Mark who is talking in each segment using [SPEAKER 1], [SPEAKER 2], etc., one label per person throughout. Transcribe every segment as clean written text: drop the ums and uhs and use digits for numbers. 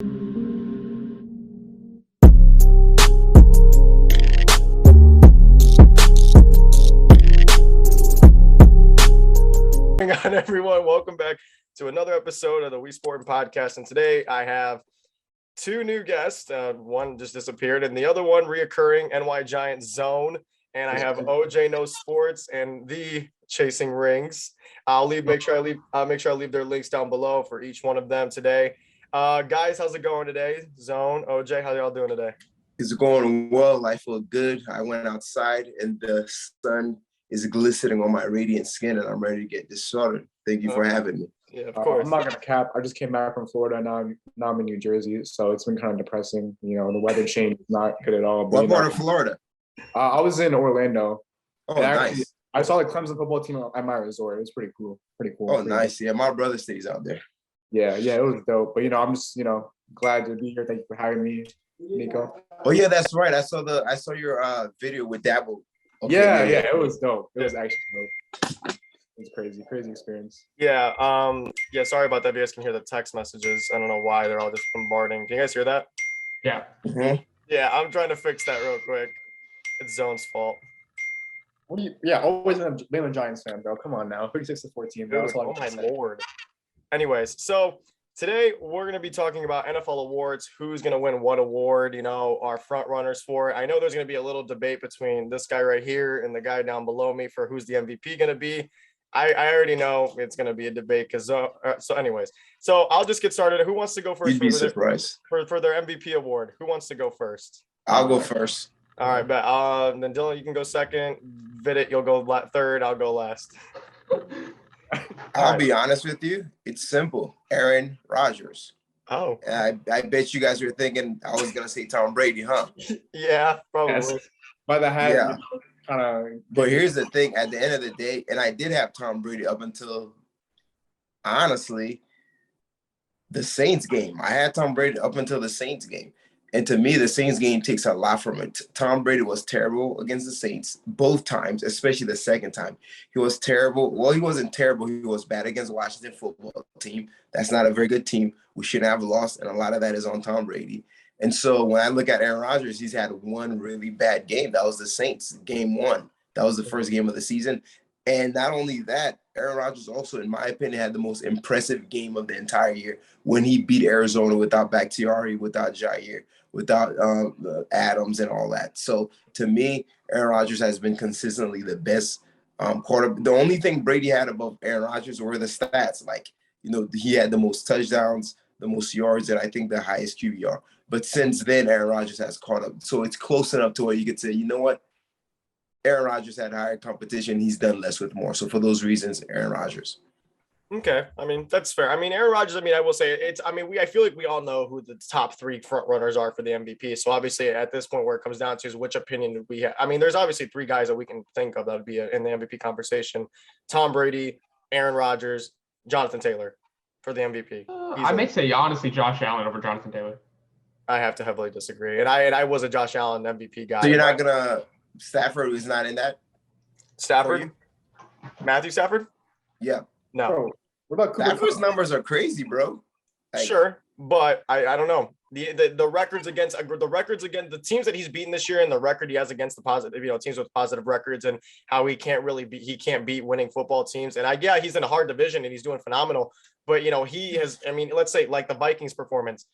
[SPEAKER 1] On everyone, welcome back to another episode of the We Sport Podcast. And today I have two new guests. One just disappeared, and the other one reoccurring, NyGiantZone. And I have OjKnowsSports and TheChasingRings. Make sure I leave their links down below for each one of them today. Guys, how's it going today? Zone, OJ, how y'all doing today?
[SPEAKER 2] It's going well. I feel good. I went outside and the sun is glistening on my radiant skin, and I'm ready to get this started. Thank you for having me.
[SPEAKER 1] Yeah, of course.
[SPEAKER 3] I'm not gonna cap. I just came back from Florida. Now I'm in New Jersey, so it's been kind of depressing. You know, the weather change is not good at all.
[SPEAKER 2] What part of Florida?
[SPEAKER 3] I was in Orlando.
[SPEAKER 2] Oh, nice.
[SPEAKER 3] I saw the Clemson football team at my resort. It was pretty cool.
[SPEAKER 2] Oh, nice. Yeah, my brother stays out there.
[SPEAKER 3] Yeah, it was dope. But I'm just glad to be here. Thank you for having me, Nico.
[SPEAKER 2] Oh yeah, that's right. I saw your video with Dabble.
[SPEAKER 3] Okay, yeah, it was dope. It was actually dope. It was crazy experience.
[SPEAKER 1] Yeah, sorry about that. You guys can hear the text messages. I don't know why they're all just bombarding. Can you guys hear that?
[SPEAKER 3] Yeah.
[SPEAKER 2] Mm-hmm.
[SPEAKER 1] Yeah, I'm trying to fix that real quick. It's Zone's fault.
[SPEAKER 3] Always been a Giants fan, bro. Come on now. 36-14, bro.
[SPEAKER 1] Dude, oh my lord. Anyways, so today we're going to be talking about NFL awards, who's going to win what award, our front runners for it. I know there's going to be a little debate between this guy right here and the guy down below me for who's the MVP going to be. I already know it's going to be a debate because so I'll just get started. Who wants to go first?
[SPEAKER 2] You'd be surprised.
[SPEAKER 1] For their MVP award? Who wants to go first?
[SPEAKER 2] I'll go first.
[SPEAKER 1] All right, bet. Then Dylan, you can go second. Vidit, you'll go third. I'll go last.
[SPEAKER 2] I'll be honest with you. It's simple. Aaron Rodgers.
[SPEAKER 1] Oh.
[SPEAKER 2] I bet you guys were thinking I was gonna say Tom Brady, huh?
[SPEAKER 1] Yeah, probably.
[SPEAKER 3] Yes. By the hat.
[SPEAKER 2] Yeah.
[SPEAKER 3] Kind of.
[SPEAKER 2] But here's the thing. At the end of the day, and I did have Tom Brady up until, honestly, the Saints game. I had Tom Brady up until the Saints game. And to me, the Saints game takes a lot from it. Tom Brady was terrible against the Saints both times, especially the second time. He was terrible. Well, he wasn't terrible. He was bad against the Washington football team. That's not a very good team. We shouldn't have lost, and a lot of that is on Tom Brady. And so when I look at Aaron Rodgers, he's had one really bad game. That was the Saints, game 1. That was the first game of the season. And not only that, Aaron Rodgers also, in my opinion, had the most impressive game of the entire year when he beat Arizona without Bakhtiari, without Jair, without Adams and all that. So to me, Aaron Rodgers has been consistently the best quarterback. The only thing Brady had above Aaron Rodgers were the stats. He had the most touchdowns, the most yards, and I think the highest QBR. But since then, Aaron Rodgers has caught up. So it's close enough to where you could say, you know what? Aaron Rodgers had higher competition. He's done less with more. So for those reasons, Aaron Rodgers.
[SPEAKER 1] Okay. I mean, that's fair. I mean, Aaron Rodgers, I will say I feel like we all know who the top 3 front runners are for the MVP. So obviously at this point where it comes down to is which opinion do we have. I mean, there's obviously 3 guys that we can think of that would be in the MVP conversation. Tom Brady, Aaron Rodgers, Jonathan Taylor for the MVP.
[SPEAKER 4] I may say honestly Josh Allen over Jonathan Taylor.
[SPEAKER 1] I have to heavily disagree. And I was a Josh Allen MVP guy.
[SPEAKER 2] So you're not going to – Stafford is not in that?
[SPEAKER 1] Stafford? Matthew Stafford?
[SPEAKER 2] Yeah.
[SPEAKER 1] No.
[SPEAKER 3] Bro, what about
[SPEAKER 2] Stafford's numbers are crazy, bro.
[SPEAKER 1] Sure, but I don't know. The records against the teams that he's beaten this year and the record he has against the positive, teams with positive records and how he can't beat winning football teams. And he's in a hard division and he's doing phenomenal. But he has, let's say like the Vikings performance,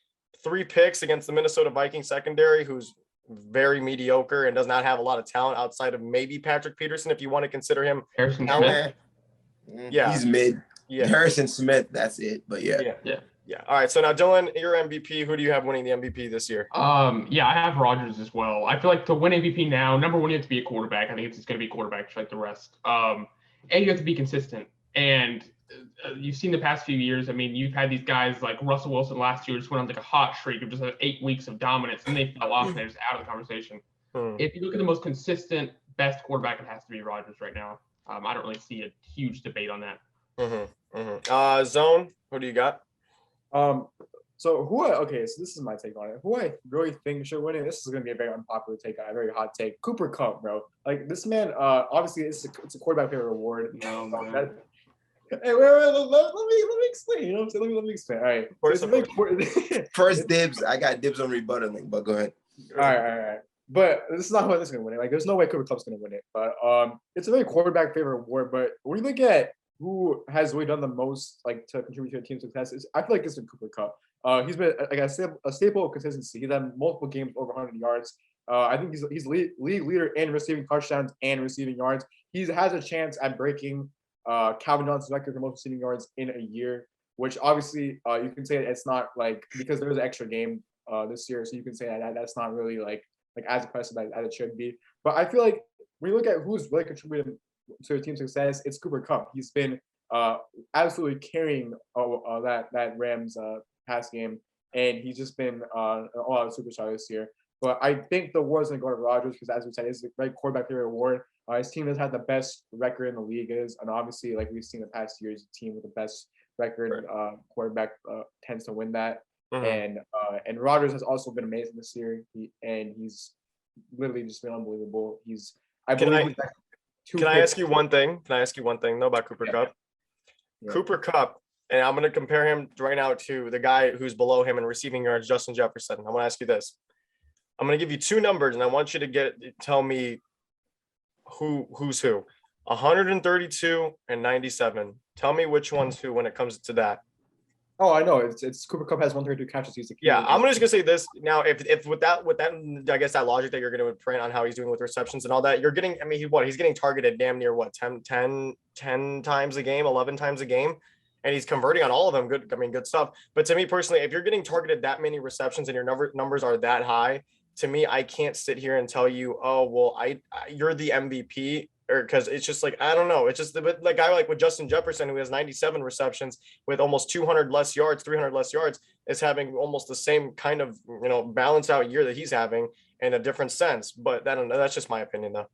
[SPEAKER 1] 3 picks against the Minnesota Vikings secondary, who's very mediocre and does not have a lot of talent outside of maybe Patrick Peterson, if you want to consider him.
[SPEAKER 4] Harrison Smith.
[SPEAKER 2] Yeah, he's mid. Yeah, Harrison Smith. That's it. But yeah.
[SPEAKER 1] All right. So now, Dylan, your MVP. Who do you have winning the MVP this year?
[SPEAKER 4] I have Rodgers as well. I feel like to win MVP now, number one, you have to be a quarterback. I think it's going to be a quarterback just like the rest. And you have to be consistent. And you've seen the past few years. You've had these guys like Russell Wilson last year just went on like a hot streak of just 8 weeks of dominance, and they fell off and they're just out of the conversation. If you look at the most consistent, best quarterback, it has to be Rodgers right now. I don't really see a huge debate on that.
[SPEAKER 1] Zone, who do you got?
[SPEAKER 3] So this is my take on it. Who I really think should win it, this is going to be a very unpopular take, a very hot take. Cooper Kupp, bro. Like this man, obviously it's a quarterback favorite award. Hey, let me explain. You know what I'm saying? Let me explain. All right.
[SPEAKER 1] Course,
[SPEAKER 3] So it's very
[SPEAKER 2] First dibs. I got dibs on rebuttaling, but go ahead.
[SPEAKER 3] All right. But this is not who this is gonna win it. Like, there's no way Cooper Cup's gonna win it. But it's a very quarterback favorite award. But when you look at who has really done the most, like, to contribute to a team's success, I feel like it's been Cooper Cup. He's been like a staple of consistency. He's had multiple games over 100 yards. I think he's league leader in receiving touchdowns and receiving yards. He has a chance at breaking Calvin Johnson's record for most receiving yards in a year, which obviously you can say it's not like because there was an extra game this year, so you can say that's not really like as impressive as it should be. But I feel like when you look at who's really contributed to the team's success, it's Cooper Kupp. He's been absolutely carrying that Rams pass game, and he's just been an all-out superstar this year. But I think the award's going to go to Rodgers because, as we said, it's a great quarterback favorite award. His team has had the best record in the league, and obviously, like we've seen the past years, the team with the best record quarterback tends to win that. And Rodgers has also been amazing this year, he's literally just been unbelievable.
[SPEAKER 1] Can I ask you one thing? Can I ask you one thing though about Cooper Kupp? Yeah. Cooper Kupp, and I'm going to compare him right now to the guy who's below him in receiving yards, Justin Jefferson. I'm going to ask you this. I'm going to give you two numbers, and I want you to tell me who's who. 132 and 97. Tell me which one's who when it comes to that.
[SPEAKER 3] Oh, I know. It's Cooper Kupp has 132 catches.
[SPEAKER 1] I'm just gonna say this now. If with that, I guess that logic that you're gonna print on how he's doing with receptions and all that, you're getting. I mean, he's getting targeted damn near 10 times a game, 11 times a game, and he's converting on all of them. Good stuff. But to me personally, if you're getting targeted that many receptions and your numbers are that high, to me, I can't sit here and tell you, oh well, you're the MVP. Or because it's just like, I don't know. It's just like guy like with Justin Jefferson, who has 97 receptions with almost 200 less yards, 300 less yards, is having almost the same kind of, balanced out year that he's having in a different sense. But that's just my opinion, though.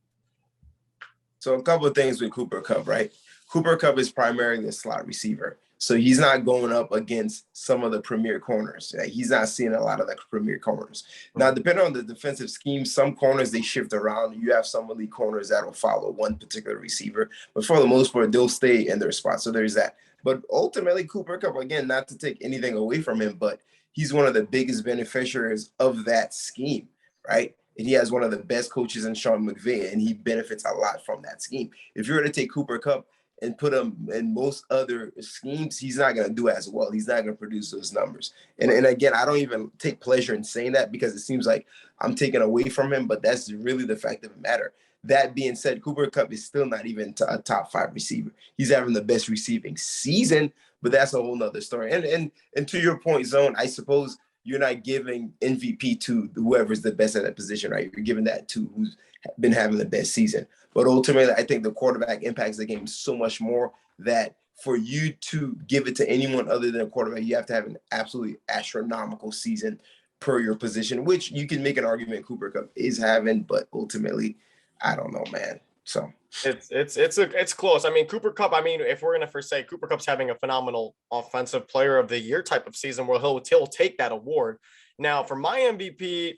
[SPEAKER 2] So a couple of things with Cooper Kupp, right? Cooper Kupp is primarily a slot receiver. So he's not going up against some of the premier corners. He's not seeing a lot of the premier corners. Now, depending on the defensive scheme, some corners, they shift around. You have some elite corners that will follow one particular receiver. But for the most part, they'll stay in their spot. So there's that. But ultimately, Cooper Kupp, again, not to take anything away from him, but he's one of the biggest beneficiaries of that scheme, right? And he has one of the best coaches in Sean McVay, and he benefits a lot from that scheme. If you were to take Cooper Kupp and put him in most other schemes, he's not going to do as well. He's not going to produce those numbers. And again, I don't even take pleasure in saying that because it seems like I'm taking away from him, but that's really the fact of the matter. That being said, Cooper Kupp is still not even a top 5 receiver. He's having the best receiving season, but that's a whole nother story. And to your point, Zone, I suppose you're not giving MVP to whoever's the best at that position, right? You're giving that to who's been having the best season. But ultimately, I think the quarterback impacts the game so much more that for you to give it to anyone other than a quarterback, you have to have an absolutely astronomical season per your position, which you can make an argument Cooper Kupp is having, but ultimately, I don't know, man. So
[SPEAKER 1] it's close. I mean, Cooper Kupp, if we're gonna say Cooper Kupp's having a phenomenal offensive player of the year type of season where he'll take that award. Now, for my MVP,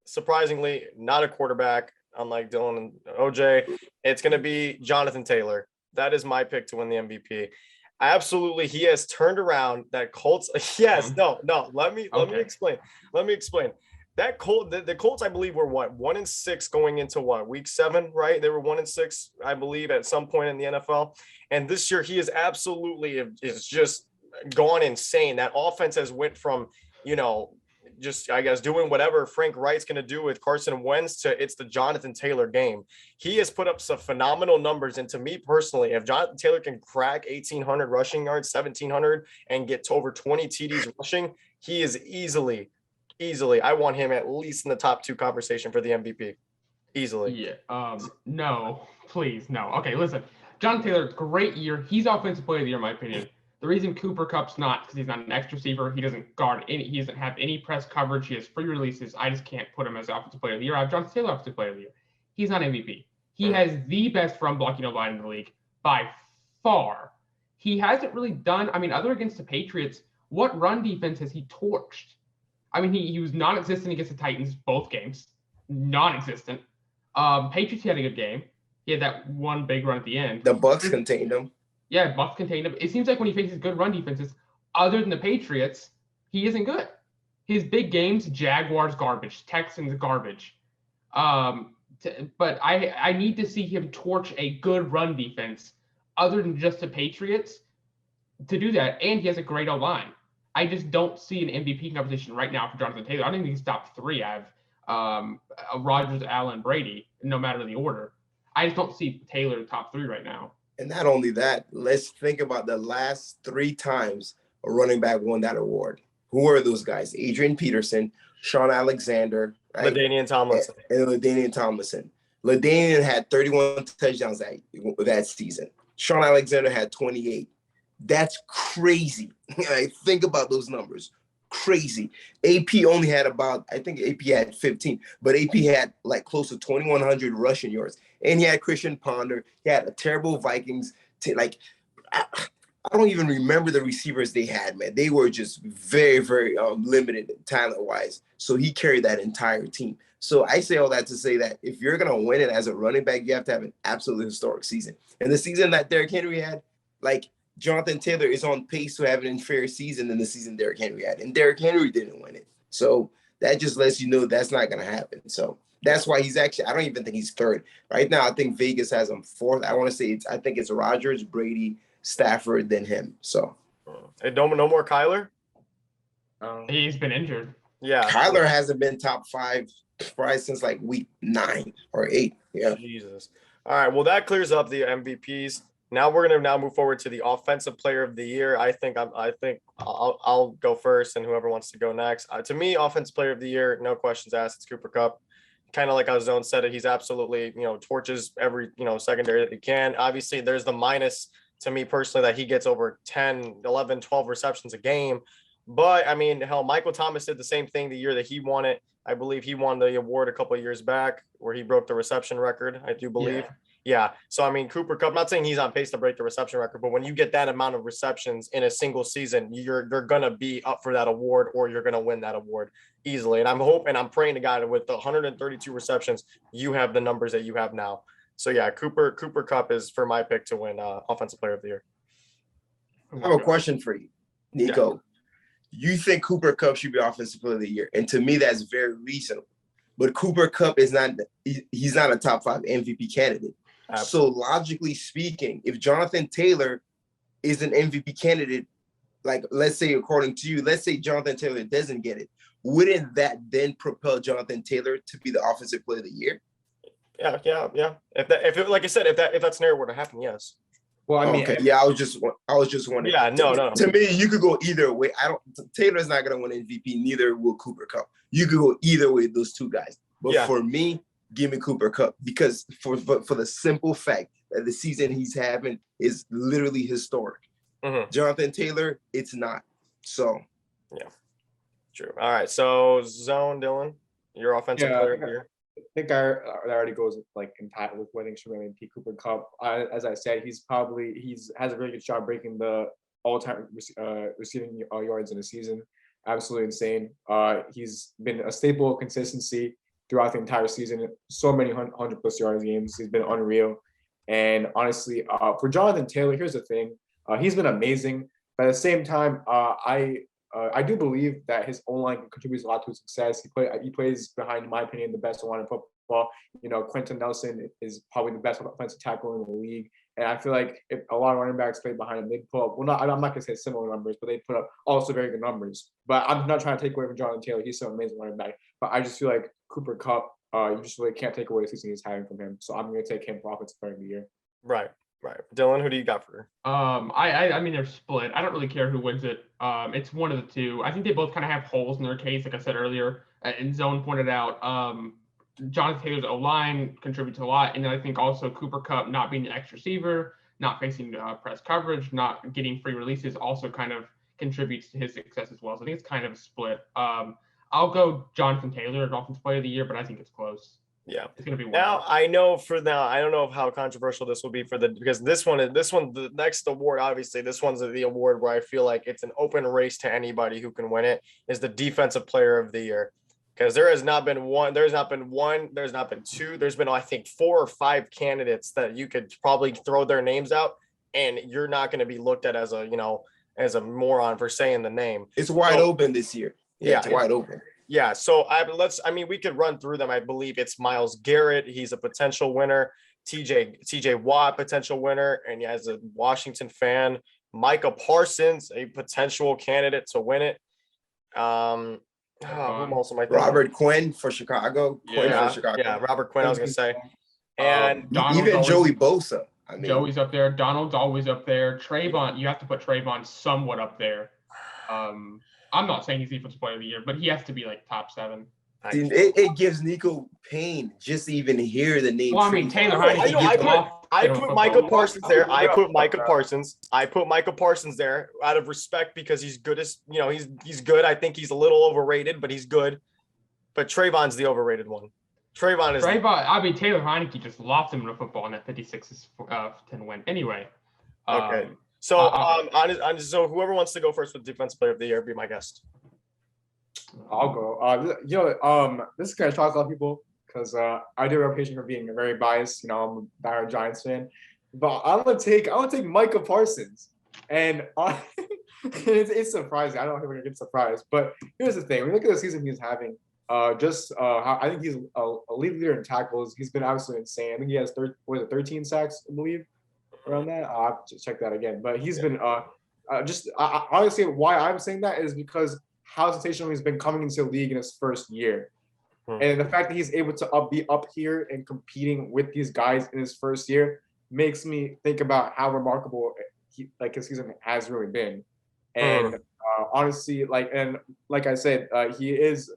[SPEAKER 1] surprisingly, not a quarterback. Unlike Dylan and OJ, it's going to be Jonathan Taylor. That is my pick to win the MVP. Absolutely, he has turned around that Colts. Yes, no. Let me explain. That the Colts, I believe, were 1-6 going into week 7, right? They were 1-6, I believe, at some point in the NFL. And this year, he is absolutely is just gone insane. That offense has went from just, I guess, doing whatever Frank Wright's going to do with Carson Wentz to it's the Jonathan Taylor game. He has put up some phenomenal numbers. And to me personally, if Jonathan Taylor can crack 1,800 rushing yards, 1,700, and get to over 20 TDs rushing, he is easily, I want him at least in the top 2 conversation for the MVP. Easily.
[SPEAKER 4] Yeah. No, please. No. Okay, listen. Jonathan Taylor, great year. He's offensive player of the year, in my opinion. The reason Cooper Kupp's not because he's not an X receiver. He doesn't guard any. He doesn't have any press coverage. He has free releases. I just can't put him as offensive player of the year. I have Jonathan Taylor offensive player of the year. He's not MVP. He has the best run blocking line in the league by far. He hasn't really done. Other against the Patriots, what run defense has he torched? He was non-existent against the Titans both games. Non-existent. Patriots, he had a good game. He had that one big run at the end.
[SPEAKER 2] The Bucs contained him.
[SPEAKER 4] Yeah, Bucks contain him. It seems like when he faces good run defenses, other than the Patriots, he isn't good. His big games, Jaguars garbage, Texans garbage. But I need to see him torch a good run defense other than just the Patriots to do that. And he has a great O-line. I just don't see an MVP competition right now for Jonathan Taylor. I don't think he's top three. I have Rodgers, Allen, Brady, no matter the order. I just don't see Taylor top three right now.
[SPEAKER 2] And not only that, let's think about the last 3 times a running back won that award. Who are those guys? Adrian Peterson, Sean Alexander, right?
[SPEAKER 1] LaDainian Tomlinson.
[SPEAKER 2] And LaDainian Tomlinson. LaDainian had 31 touchdowns that season. Sean Alexander had 28. That's crazy. Like, think about those numbers. Crazy. AP only had I think AP had 15, but AP had like close to 2,100 rushing yards. And he had Christian Ponder. He had a terrible Vikings. I don't even remember the receivers they had, man. They were just very, very limited talent-wise. So he carried that entire team. So I say all that to say that if you're going to win it as a running back, you have to have an absolutely historic season. And the season that Derrick Henry had, like, Jonathan Taylor is on pace to have an inferior season than the season Derrick Henry had. And Derrick Henry didn't win it. So that just lets you know that's not going to happen. So that's why he's actually, I don't even think he's third. Right now, I think Vegas has him fourth. I think it's Rodgers, Brady, Stafford, then him. So.
[SPEAKER 1] Hey, no more Kyler?
[SPEAKER 4] He's been injured.
[SPEAKER 1] Yeah.
[SPEAKER 2] Kyler hasn't been top 5 probably since like week 9 or 8. Yeah.
[SPEAKER 1] Jesus. All right. Well, that clears up the MVPs. Now we're going to move forward to the offensive player of the year. I think I'll go first, and whoever wants to go next. To me, offensive player of the year, no questions asked. It's Cooper Kupp. Kind of like how Zone said it, he's absolutely, torches every, secondary that he can. Obviously, there's the minus to me personally that he gets over 10, 11, 12 receptions a game. But I mean, hell, Michael Thomas did the same thing the year that he won it. I believe he won the award a couple of years back where he broke the reception record, I do believe. Yeah. So, I mean, Cooper Kupp, not saying he's on pace to break the reception record, but when you get that amount of receptions in a single season, you're going to be up for that award, or you're going to win that award easily. And I'm praying to God with the 132 receptions, you have the numbers that you have now. So, yeah, Cooper Kupp is for my pick to win Offensive Player of the Year.
[SPEAKER 2] I have a question for you, Nico. Yeah. You think Cooper Kupp should be Offensive Player of the Year. And to me, that's very reasonable. But Cooper Kupp is he's not a top 5 MVP candidate. Absolutely. So logically speaking, if Jonathan Taylor is an MVP candidate, like let's say according to you, let's say Jonathan Taylor doesn't get it, wouldn't that then propel Jonathan Taylor to be the Offensive Player of the Year?
[SPEAKER 1] Yeah. Like I said, if that scenario were to happen, yes.
[SPEAKER 3] Well, I mean,
[SPEAKER 2] okay. Yeah, I was just wondering.
[SPEAKER 1] Yeah, no.
[SPEAKER 2] To me, you could go either way. Taylor's not going to win MVP. Neither will Cooper Kupp. You could go either way, those two guys. But for me, give me Cooper Kupp, because for the simple fact that the season he's having is literally historic. Mm-hmm. Jonathan Taylor, it's not. So,
[SPEAKER 1] yeah, true. All right. So, Zone, Dylan, your offensive player of the year.
[SPEAKER 3] I think that already goes like in tight with winning MVP Cooper Kupp. As I said, has a very good shot breaking the all-time receiving yards in a season. Absolutely insane. He's been a staple of consistency throughout the entire season. So many 100+ yards games. He's been unreal. And honestly, for Jonathan Taylor, here's the thing. He's been amazing. But at the same time, I do believe that his O-line contributes a lot to his success. He plays behind, in my opinion, the best O-line in football. Quentin Nelson is probably the best offensive tackle in the league. And I feel like if a lot of running backs play behind him, they put up, I'm not going to say similar numbers, but they put up also very good numbers. But I'm not trying to take away from Jonathan Taylor. He's so amazing running back. But I just feel like Cooper Kupp, you just really can't take away the season he's having from him. So I'm going to take him for Offensive Player of the Year.
[SPEAKER 1] Right. Dylan, who do you got for her?
[SPEAKER 4] I mean, they're split. I don't really care who wins it. It's one of the two. I think they both kind of have holes in their case, like I said earlier, and Zone pointed out. Jonathan Taylor's O-line contributes a lot, and then I think also Cooper Kupp not being the X receiver, not facing press coverage, not getting free releases also kind of contributes to his success as well. So I think it's kind of a split. I'll go Jonathan Taylor as Offensive Player of the Year, but I think it's close.
[SPEAKER 1] Yeah,
[SPEAKER 4] it's gonna be one.
[SPEAKER 1] Now I don't know how controversial this will be because the next award, obviously this one's the award where I feel like it's an open race to anybody who can win it, is the Defensive Player of the Year. Because there's not been two, there's been I think 4 or 5 candidates that you could probably throw their names out, and you're not going to be looked at as a moron for saying the name.
[SPEAKER 2] It's wide open this year. Yeah, it's wide open.
[SPEAKER 1] Yeah, so we could run through them. I believe it's Myles Garrett. He's a potential winner. TJ Watt, potential winner. And as a Washington fan, Micah Parsons, a potential candidate to win it. Who else am I thinking?
[SPEAKER 2] Robert Quinn for Chicago.
[SPEAKER 1] Yeah, Robert Quinn, I was going to say. And
[SPEAKER 2] even Joey Bosa.
[SPEAKER 4] Joey's up there. Donald's always up there. Trayvon, you have to put Trayvon somewhat up there. I'm not saying he's defensive player of the year, but he has to be like top 7.
[SPEAKER 2] It gives Nico pain just to even hear the name.
[SPEAKER 4] Well, I mean, Taylor Heineke.
[SPEAKER 1] I put Micah Parsons there. I put Micah Parsons there out of respect because he's good he's good. I think he's a little overrated, but he's good. But Trayvon's the overrated one. Taylor Heineke just lost him in a football in that 56-10 win. Anyway. Okay. So whoever wants to go first with defensive player of the year, be my guest.
[SPEAKER 3] I'll go. This is gonna shock a lot of people because I do have a reputation for being very biased. I'm a diehard Giants fan, but I'm gonna take Micah Parsons, and it's surprising. I don't know if we're gonna get surprised, but here's the thing: when you look at the season he's having, I think he's a lead leader in tackles. He's been absolutely insane. I think he has 13 sacks, I believe, around that. I'll have to check that again. But he's been honestly, why I'm saying that is because how sensational he's been coming into the league in his first year. And the fact that he's able to be up here and competing with these guys in his first year makes me think about how remarkable his season has really been. And honestly, like I said, he is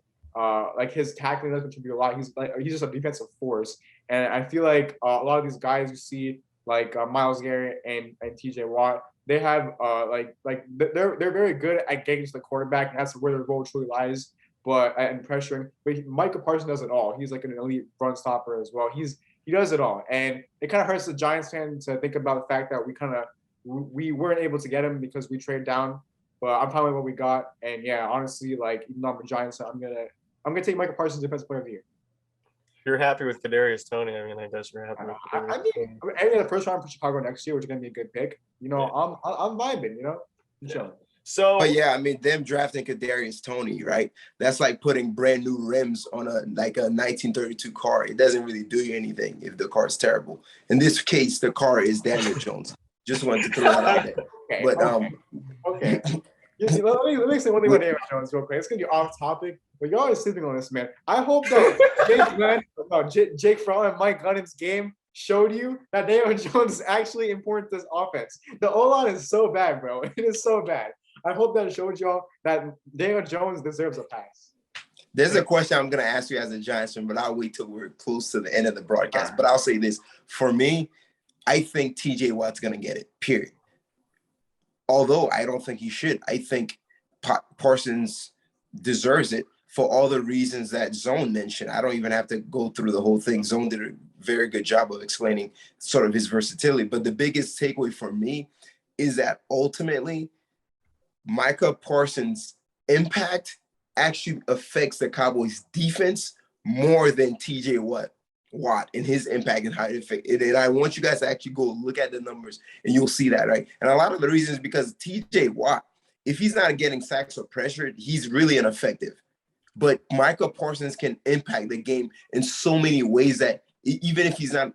[SPEAKER 3] his tackling does contribute a lot. He's just a defensive force. And I feel like a lot of these guys you see, like Myles Garrett and TJ Watt, they have they're very good at getting to the quarterback, and that's where their role truly lies. And pressuring. But Micah Parsons does it all. He's like an elite run stopper as well. He does it all, and it kind of hurts the Giants fan to think about the fact that we weren't able to get him because we traded down. But I'm fine with what we got, and yeah, honestly, like even though I'm a Giants fan, I'm gonna take Micah Parsons Defensive Player of the Year.
[SPEAKER 1] You're happy with Kadarius Toney. I mean, I guess you're happy with Kadarius.
[SPEAKER 3] Any of the first round for Chicago next year, which is gonna be a good pick. I'm vibing. Chilling.
[SPEAKER 1] So,
[SPEAKER 2] but yeah, I mean, them drafting Kadarius Toney, right? That's like putting brand new rims on a 1932 car. It doesn't really do you anything if the car is terrible. In this case, the car is Daniel Jones. Just wanted to throw that out there.
[SPEAKER 3] Okay, but
[SPEAKER 2] okay.
[SPEAKER 3] Let me say one thing about Daniel Jones real quick. It's gonna be off topic, but y'all are sleeping on this man. I hope that Jake Fromm and Mike Gunning's game showed you that Daniel Jones is actually important to this offense. The O-line is so bad, bro. It is so bad. I hope that showed y'all that Daniel Jones deserves a pass.
[SPEAKER 2] There's a question I'm going to ask you as a Giants fan, but I'll wait till we're close to the end of the broadcast. But I'll say this. For me, I think TJ Watt's going to get it, period. Although I don't think he should. I think Parsons deserves it for all the reasons that Zone mentioned. I don't even have to go through the whole thing. Zone did a very good job of explaining sort of his versatility. But the biggest takeaway for me is that ultimately Micah Parsons' impact actually affects the Cowboys' defense more than TJ Watt and his impact and how it affects it. And I want you guys to actually go look at the numbers and you'll see that, right? And a lot of the reasons because TJ Watt, if he's not getting sacks or pressure, he's really ineffective. But Micah Parsons can impact the game in so many ways that even if he's not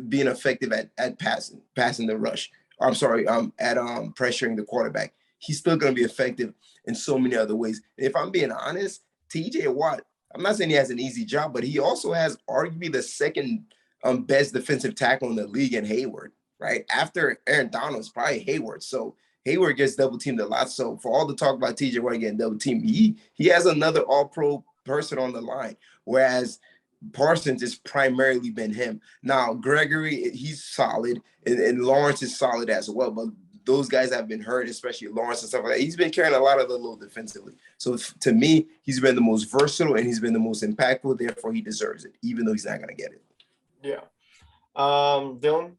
[SPEAKER 2] being effective at passing the rush, at pressuring the quarterback, he's still going to be effective in so many other ways. And if I'm being honest, TJ Watt, I'm not saying he has an easy job, but he also has arguably the second best defensive tackle in the league in Hayward, right? After Aaron Donald, it's probably Hayward. So Hayward gets double teamed a lot. So for all the talk about TJ Watt getting double teamed, he has another all-pro person on the line, whereas Parsons has primarily been him. Now, Gregory, he's solid, and Lawrence is solid as well, but those guys have been hurt, especially Lawrence and stuff like that. He's been carrying a lot of the load defensively. So to me, he's been the most versatile and he's been the most impactful. Therefore, he deserves it, even though he's not going to get it.
[SPEAKER 1] Yeah. Dylan?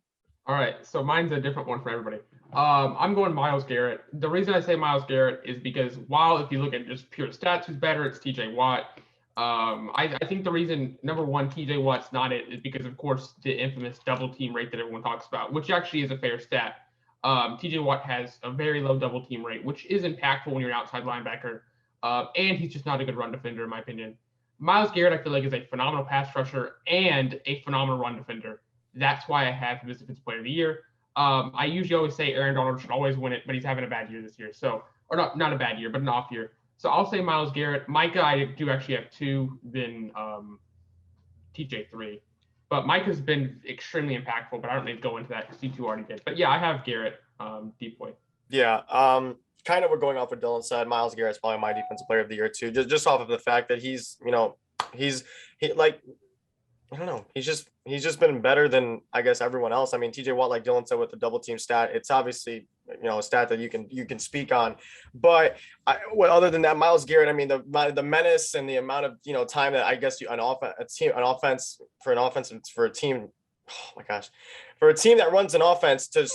[SPEAKER 4] All right. So mine's a different one for everybody. I'm going Myles Garrett. The reason I say Myles Garrett is because while if you look at just pure stats, who's better, it's TJ Watt. I think the reason, number one, TJ Watt's not it is because, of course, the infamous double team rate that everyone talks about, which actually is a fair stat. TJ Watt has a very low double team rate, which is impactful when you're an outside linebacker. And he's just not a good run defender, in my opinion. Myles Garrett, I feel like, is a phenomenal pass rusher and a phenomenal run defender. That's why I have him as Defensive Player of the Year. I usually always say Aaron Donald should always win it, but he's having a bad year this year. So, or not a bad year, but an off year. So I'll say Myles Garrett. Micah, I do actually have 2, then TJ 3. But Micah's been extremely impactful, but I don't need to go into that because you 2 already did. But yeah, I have Garrett, deep boy.
[SPEAKER 1] Yeah. Kind of we're going off what Dylan said. Myles Garrett's probably my Defensive Player of the Year too. Just off of the fact that he like, I don't know. He's just been better than, I guess, everyone else. I mean, TJ Watt, like Dylan said, with the double team stat, it's obviously, a stat that you can speak on. But other than that, Myles Garrett, I mean, the menace and the amount of time that I guess for a team. Oh my gosh, for a team that runs an offense to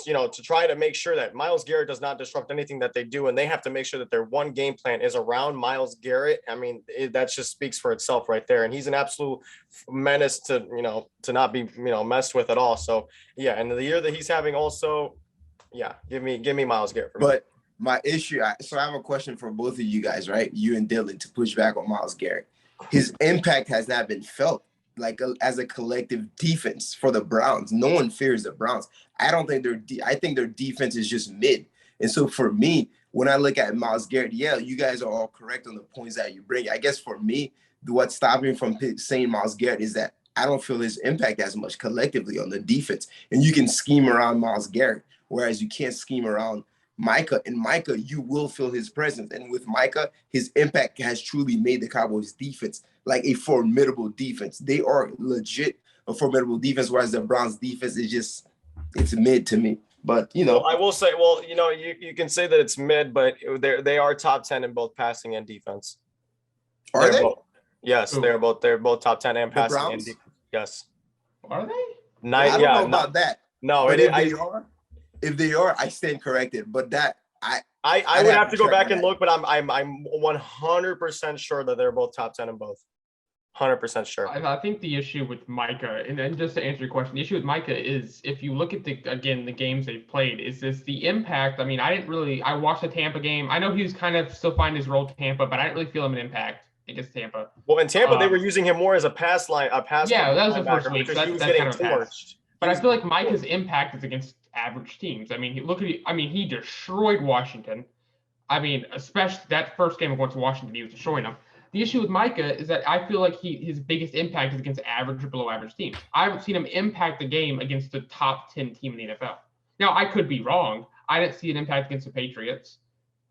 [SPEAKER 1] try to make sure that Myles Garrett does not disrupt anything that they do, and they have to make sure that their one game plan is around Myles Garrett. I mean, that just speaks for itself right there. And he's an absolute menace to not be messed with at all. So yeah, and the year that he's having also, yeah, give me Myles Garrett.
[SPEAKER 2] But my issue, so I have a question for both of you guys, right? You and Dylan, to push back on Myles Garrett. His impact has not been felt as a collective defense for the Browns. No one fears the Browns. I think their defense is just mid. And so for me, when I look at Myles Garrett, yeah, you guys are all correct on the points that you bring. I guess for me, what's stopping me from saying Myles Garrett is that I don't feel his impact as much collectively on the defense. And you can scheme around Myles Garrett, whereas you can't scheme around Micah. And Micah, you will feel his presence. And with Micah, his impact has truly made the Cowboys defense like a formidable defense. They are legit a formidable defense, whereas the Browns defense is it's mid to me. But
[SPEAKER 1] well, I will say, you can say that it's mid, but they are top 10 in both passing and defense.
[SPEAKER 2] Are they?
[SPEAKER 1] Yes, they're both top 10 and passing and defense. Yes.
[SPEAKER 4] Are they?
[SPEAKER 2] I don't know about that.
[SPEAKER 1] No,
[SPEAKER 2] if they are, I stand corrected. But that
[SPEAKER 1] I would have to go back and look, but I'm 100% sure that they're both top 10 in both. 100% sure.
[SPEAKER 4] I think the issue with Micah, and then just to answer your question, the issue with Micah is if you look at the games they've played, is this the impact? I mean, I watched the Tampa game. I know he was kind of still finding his role at Tampa, but I didn't really feel him an impact against Tampa.
[SPEAKER 1] Well, in Tampa, they were using him more as a pass.
[SPEAKER 4] Yeah, that was the first week. So that's kind of torched. But I feel like Micah's impact is against average teams. I mean, he destroyed Washington. I mean, especially that first game against Washington, he was destroying them. The issue with Micah is that I feel like his biggest impact is against average or below average teams. I haven't seen him impact the game against the top 10 team in the NFL. Now, I could be wrong. I didn't see an impact against the Patriots.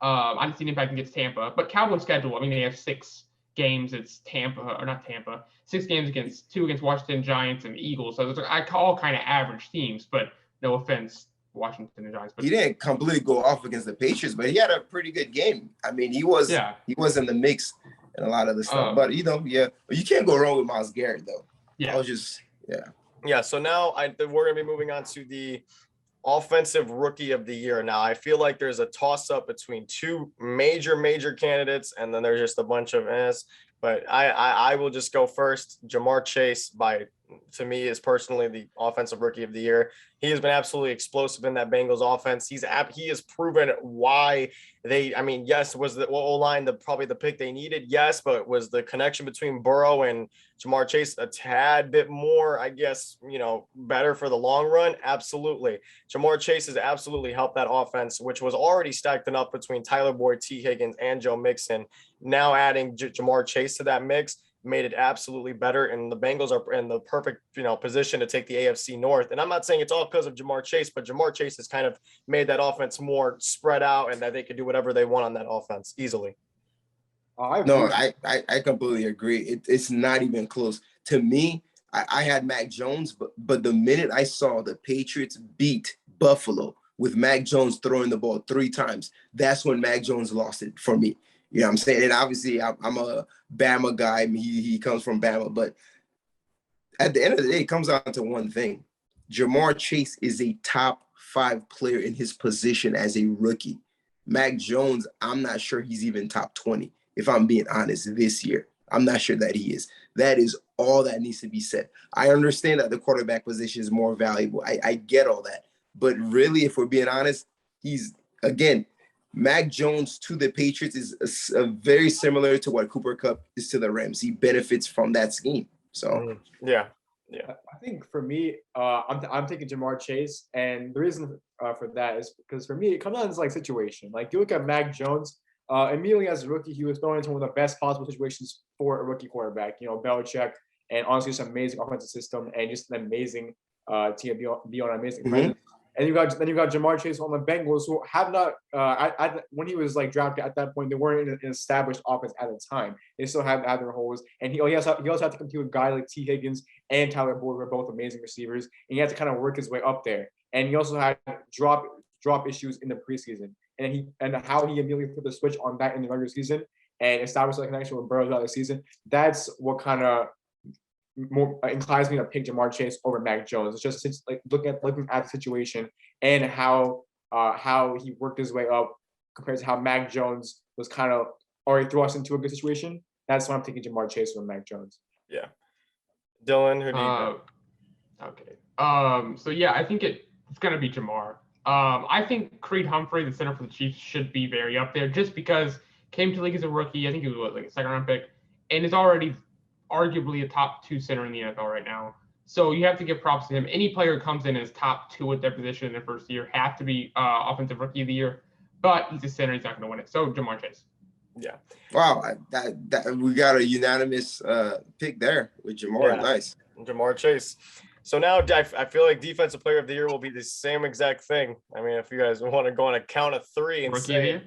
[SPEAKER 4] I didn't see an impact against Tampa. But Cowboys' schedule, I mean, they have 6 games. It's 6 games 2 against Washington, Giants, and Eagles. So I call kind of average teams, but no offense, Washington and Giants. But
[SPEAKER 2] he didn't completely go off against the Patriots, but he had a pretty good game. I mean, he was in the mix and a lot of the stuff. But but you can't go wrong with Myles Garrett though.
[SPEAKER 1] Yeah. So now we're gonna be moving on to the offensive rookie of the year. Now I feel like there's a toss up between 2 major candidates, and then there's just a bunch of but I will just go first. Jamar Chase, to me, is personally the offensive rookie of the year. He has been absolutely explosive in that Bengals offense. He has proven why yes, was the O-line probably the pick they needed? Yes, but was the connection between Burrow and Jamar Chase a tad bit more, I guess, better for the long run? Absolutely. Jamar Chase has absolutely helped that offense, which was already stacked enough between Tyler Boyd, T. Higgins, and Joe Mixon. Now adding Jamar Chase to that mix made it absolutely better, and the Bengals are in the perfect position to take the AFC North. And I'm not saying it's all because of Jamar Chase, but Jamar Chase has kind of made that offense more spread out, and that they can do whatever they want on that offense easily.
[SPEAKER 2] I completely agree. It's not even close. To me, I had Mac Jones, but the minute I saw the Patriots beat Buffalo with Mac Jones throwing the ball 3 times, that's when Mac Jones lost it for me. You know what I'm saying? And obviously, I'm a Bama guy. He comes from Bama. But at the end of the day, it comes down to one thing. Jamar Chase is a top 5 player in his position as a rookie. Mac Jones, I'm not sure he's even top 20, if I'm being honest, this year. I'm not sure that he is. That is all that needs to be said. I understand that the quarterback position is more valuable. I get all that. But really, if we're being honest, he's, again, Mac Jones to the Patriots is very similar to what Cooper Kupp is to the Rams. He benefits from that scheme. So
[SPEAKER 1] yeah.
[SPEAKER 3] I think for me, I'm taking Jamar Chase, and the reason for that is because for me it comes down to this like situation. Like you look at Mac Jones, immediately as a rookie, he was thrown into one of the best possible situations for a rookie quarterback. You know, Belichick, and honestly, just an amazing offensive system and just an amazing team to be on an amazing presence. And you got Jamar Chase on the Bengals, who have not when he was like drafted at that point, they weren't in an established offense at the time. They still had their holes, and he also had to compete with guys like T. Higgins and Tyler Boyd, who are both amazing receivers, and he had to kind of work his way up there. And he also had drop issues in the preseason, and how he immediately put the switch on that in the regular season and established a connection with Burrow throughout the season. That's what kind of more inclines me to pick Jamar Chase over Mac Jones. It's just like looking at the situation and how he worked his way up compared to how Mac Jones was kind of already threw us into a good situation. That's why I'm taking Jamar Chase over Mac Jones.
[SPEAKER 1] Yeah. Dylan, who do you pick?
[SPEAKER 4] Okay. So yeah, I think it's gonna be Jamar. I think Creed Humphrey, the center for the Chiefs, should be very up there just because came to the league as a rookie. I think he was like a second-round pick, and is already arguably a top 2 center in the NFL right now. So you have to give props to him. Any player who comes in as top 2 at their position in their first year have to be offensive rookie of the year. But he's a center; he's not going to win it. So Jamar Chase.
[SPEAKER 1] Yeah.
[SPEAKER 2] Wow, that we got a unanimous pick there with Jamar.
[SPEAKER 1] Yeah.
[SPEAKER 2] Nice.
[SPEAKER 1] Jamar Chase. So now I feel like defensive player of the year will be the same exact thing. I mean, if you guys want to go on a count of 3 and
[SPEAKER 4] Rookie
[SPEAKER 1] say,
[SPEAKER 4] of the year?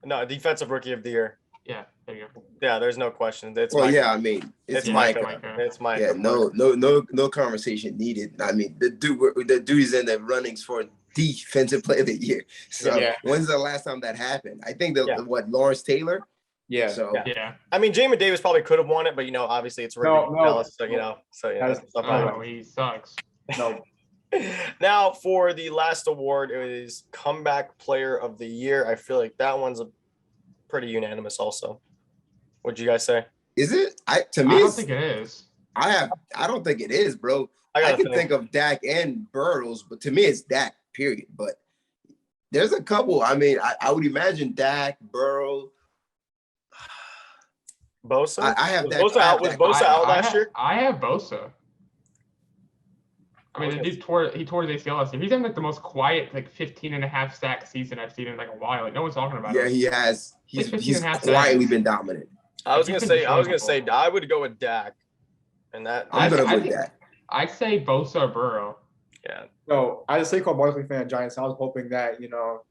[SPEAKER 1] No, defensive rookie of the year.
[SPEAKER 4] Yeah, there you go.
[SPEAKER 1] Yeah, there's no question. It's
[SPEAKER 2] Well,
[SPEAKER 1] Micah.
[SPEAKER 2] yeah, I mean, it's Micah.
[SPEAKER 1] It's Micah.
[SPEAKER 2] Yeah, no conversation needed. I mean, the dude is in the runnings for defensive player of the year. So when's the last time that happened? I think Lawrence Taylor.
[SPEAKER 3] Yeah.
[SPEAKER 2] So
[SPEAKER 4] yeah.
[SPEAKER 1] I mean, Jamin Davis probably could have won it, but obviously it's rigged Dallas, so
[SPEAKER 4] he sucks.
[SPEAKER 3] No.
[SPEAKER 1] Now for the last award, it is comeback player of the year. I feel like that one's pretty unanimous also. What'd you guys say?
[SPEAKER 2] Is it? I don't
[SPEAKER 4] think it is.
[SPEAKER 2] I don't think it is, bro. I can think of Dak and Burrows, but to me it's Dak, period. But there's a couple. I mean, I would imagine Dak, Burrow.
[SPEAKER 1] Bosa?
[SPEAKER 2] I have that.
[SPEAKER 1] Was Bosa out last year?
[SPEAKER 4] I have Bosa. I mean, he tore his ACL last year. He's having like the most quiet, like 15.5 sack season I've seen in like a while. Like no one's talking about it.
[SPEAKER 2] Yeah, he has. He's quietly been dominant.
[SPEAKER 1] I was gonna say I would go with Dak, and that
[SPEAKER 2] I'm gonna go with Dak.
[SPEAKER 4] I'd say Bosa or Burrow.
[SPEAKER 1] Yeah.
[SPEAKER 3] No, as a Saquon Barkley fan, Giants, I was hoping that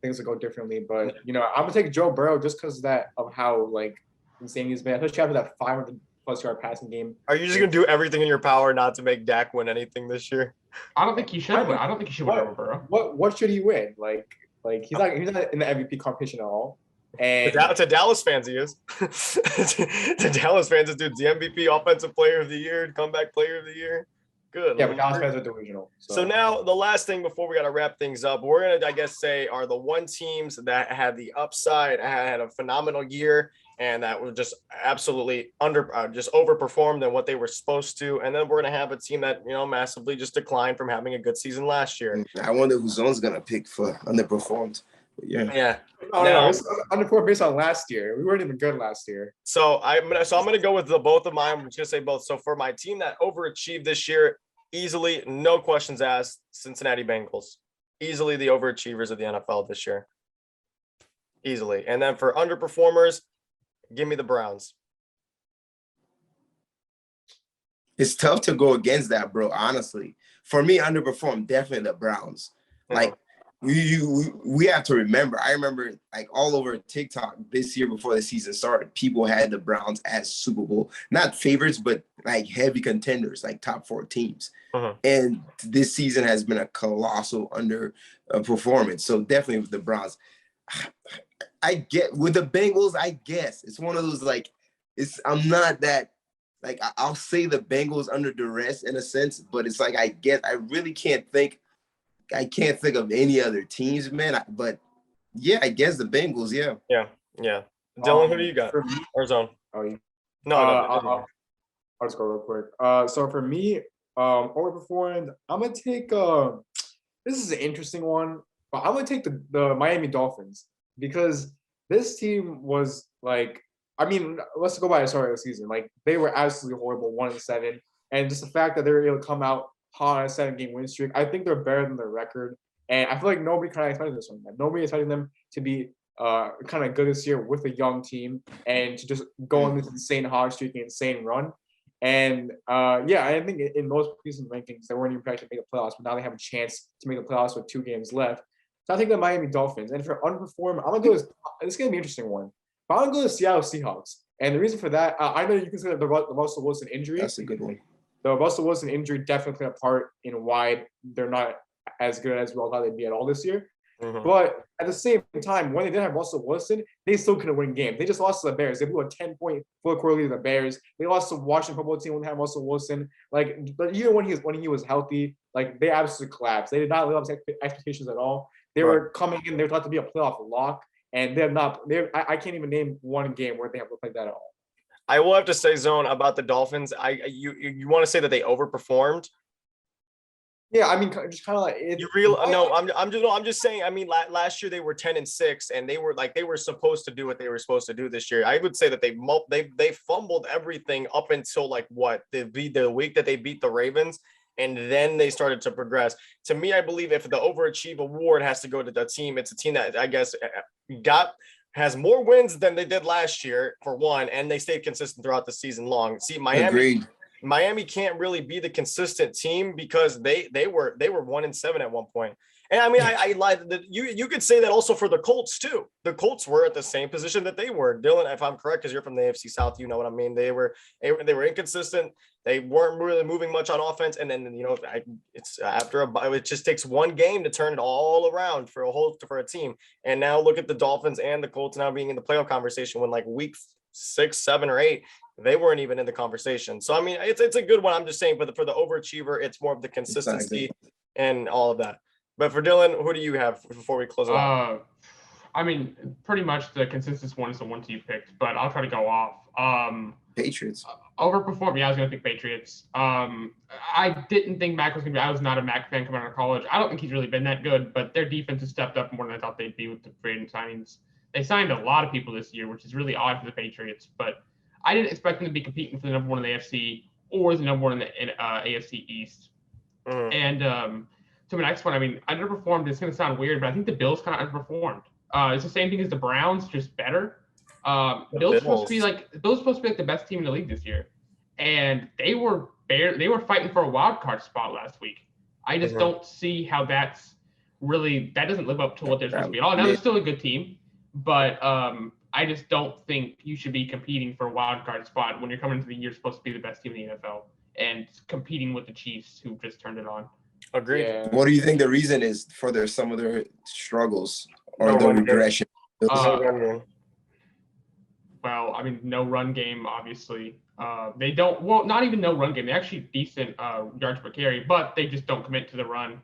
[SPEAKER 3] things would go differently, but I'm gonna take Joe Burrow just because of how like insane he's been, especially after that 500+ yard passing game.
[SPEAKER 1] Are you just gonna do everything in your power not to make Dak win anything this year?
[SPEAKER 4] I don't think he should win. I don't think he should win over Burrow.
[SPEAKER 3] What should he win? Like he's not in the MVP competition at all. And
[SPEAKER 1] to Dallas fans, he is. To Dallas fans, this dude's the MVP, offensive player of the year, comeback player of the year. Good.
[SPEAKER 3] Yeah, but Dallas fans are delusional.
[SPEAKER 1] So now the last thing before we got to wrap things up, we're going to, I guess, say are the one teams that had the upside, had a phenomenal year, and that were just absolutely just overperformed than what they were supposed to. And then we're going to have a team that, massively just declined from having a good season last year.
[SPEAKER 2] I wonder who Zone's going to pick for underperformed.
[SPEAKER 1] Yeah.
[SPEAKER 3] No, it's underperformed based on last year. We weren't even good last year.
[SPEAKER 1] So I'm gonna go with both of mine. I'm just gonna say both. So for my team that overachieved this year, easily, no questions asked, Cincinnati Bengals. Easily the overachievers of the NFL this year. Easily. And then for underperformers, give me the Browns.
[SPEAKER 2] It's tough to go against that, bro, honestly. For me, underperformed, definitely the Browns. Like, we have to remember, I remember like all over TikTok this year before the season started, people had the Browns as Super Bowl, not favorites, but like heavy contenders, like top 4 teams. And this season has been a colossal underperformance. So definitely with the Browns. I get with the Bengals, I guess it's one of those like, I'm not that like, I'll say the Bengals under duress in a sense, but it's like, I really can't think of any other teams, man. But yeah, I guess the Bengals. Yeah.
[SPEAKER 1] Dylan, who do you got? Or Zone? No.
[SPEAKER 3] I'll just go real quick. So for me, overperformed, I'm gonna take this is an interesting one, but I'm gonna take the Miami Dolphins because this team was like, I mean, let's go by the start of the season. Like they were absolutely horrible, 1-7, and just the fact that they were able to come out hot on a 7-game win streak, I think they're better than their record. And I feel like nobody kind of expected this from them. Nobody expected them to be kind of good this year with a young team and to just go on this insane hot streak and insane run. And yeah, I think in most preseason rankings, they weren't even projected to make the playoffs, but now they have a chance to make the playoffs with 2 games left. So I think the Miami Dolphins. And for underperform, I'm gonna go. This is gonna be an interesting one. But I'm gonna go to Seattle Seahawks. And the reason for that, I know you consider the Russell Wilson injury.
[SPEAKER 2] That's a good one.
[SPEAKER 3] The Russell Wilson injury definitely played a part in why they're not as good as we all thought they'd be at all this year.
[SPEAKER 1] Mhm.
[SPEAKER 3] But at the same time, when they didn't have Russell Wilson, they still couldn't win games. They just lost to the Bears. They blew a 10-point full quarter lead to the Bears. They lost to Washington football team when they had Russell Wilson. Like, but even when he was healthy, like they absolutely collapsed. They did not live up to expectations at all. They were coming in. They were thought to be a playoff lock, and they have not. I can't even name one game where they have looked like that at all.
[SPEAKER 1] I will have to say, Zone, about the Dolphins. You want to say that they overperformed?
[SPEAKER 3] Yeah, I mean, just kind of like
[SPEAKER 1] You real no, I'm just saying. I mean, last year they were 10-6, and they were supposed to do what they were supposed to do this year. I would say that they fumbled everything up until like what the week that they beat the Ravens, and then they started to progress. To me, I believe if the overachieve award has to go to the team, it's a team that I guess has more wins than they did last year for one, and they stayed consistent throughout the season long. See, Miami can't really be the consistent team because they were 1-7 at one point. And I mean, I lied. You could say that also for the Colts too. The Colts were at the same position that they were. Dylan, if I'm correct, because you're from the AFC South, you know what I mean. They were inconsistent. They weren't really moving much on offense. And then it's after it just takes one game to turn it all around for a team. And now look at the Dolphins and the Colts now being in the playoff conversation when like week 6, 7, or 8. They weren't even in the conversation. So I mean, it's a good one. I'm just saying, for the overachiever, it's more of the consistency and all of that. But for Dylan, who do you have before we close it off?
[SPEAKER 4] I mean, pretty much the consensus one is the ones you picked, but I'll try to go off.
[SPEAKER 2] Patriots.
[SPEAKER 4] Overperform. Yeah, I was going to pick Patriots. I didn't think Mac was going to be. I was not a Mac fan coming out of college. I don't think he's really been that good, but their defense has stepped up more than I thought they'd be with the free agent signings. They signed a lot of people this year, which is really odd for the Patriots, but I didn't expect them to be competing for the number 1 in the AFC or the number 1 in the AFC East. And to my next one, I mean, underperformed. It's going to sound weird, but I think the Bills kind of underperformed. It's the same thing as the Browns, just better. Bills supposed to be like the best team in the league this year, and they were fighting for a wild card spot last week. I just don't see how that doesn't live up to what they're supposed to be at all. Now they're still a good team, but I just don't think you should be competing for a wild card spot when you're coming into the year supposed to be the best team in the NFL and competing with the Chiefs who just turned it on.
[SPEAKER 1] Agreed.
[SPEAKER 3] Yeah.
[SPEAKER 2] What do you think the reason is for some of their struggles or the regression?
[SPEAKER 4] Well, I mean, no run game, obviously. They don't. Well, not even no run game. They're actually decent yards per carry, but they just don't commit to the run.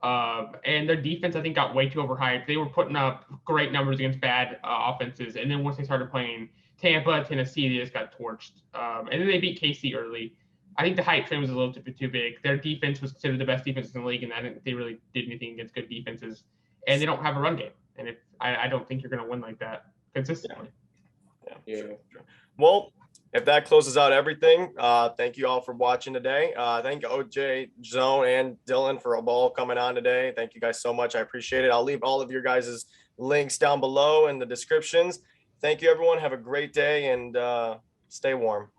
[SPEAKER 4] And their defense, I think, got way too overhyped. They were putting up great numbers against bad offenses, and then once they started playing Tampa, Tennessee, they just got torched. And then they beat KC early. I think the hype train was a little bit too big. Their defense was considered the best defense in the league, and I didn't think they really did anything against good defenses. And they don't have a run game, and I don't think you're going to win like that consistently.
[SPEAKER 3] Yeah.
[SPEAKER 1] Sure. Well, if that closes out everything, thank you all for watching today. Thank you, OjKnowsSports and Dylan for all coming on today. Thank you guys so much. I appreciate it. I'll leave all of your guys' links down below in the descriptions. Thank you, everyone. Have a great day and stay warm.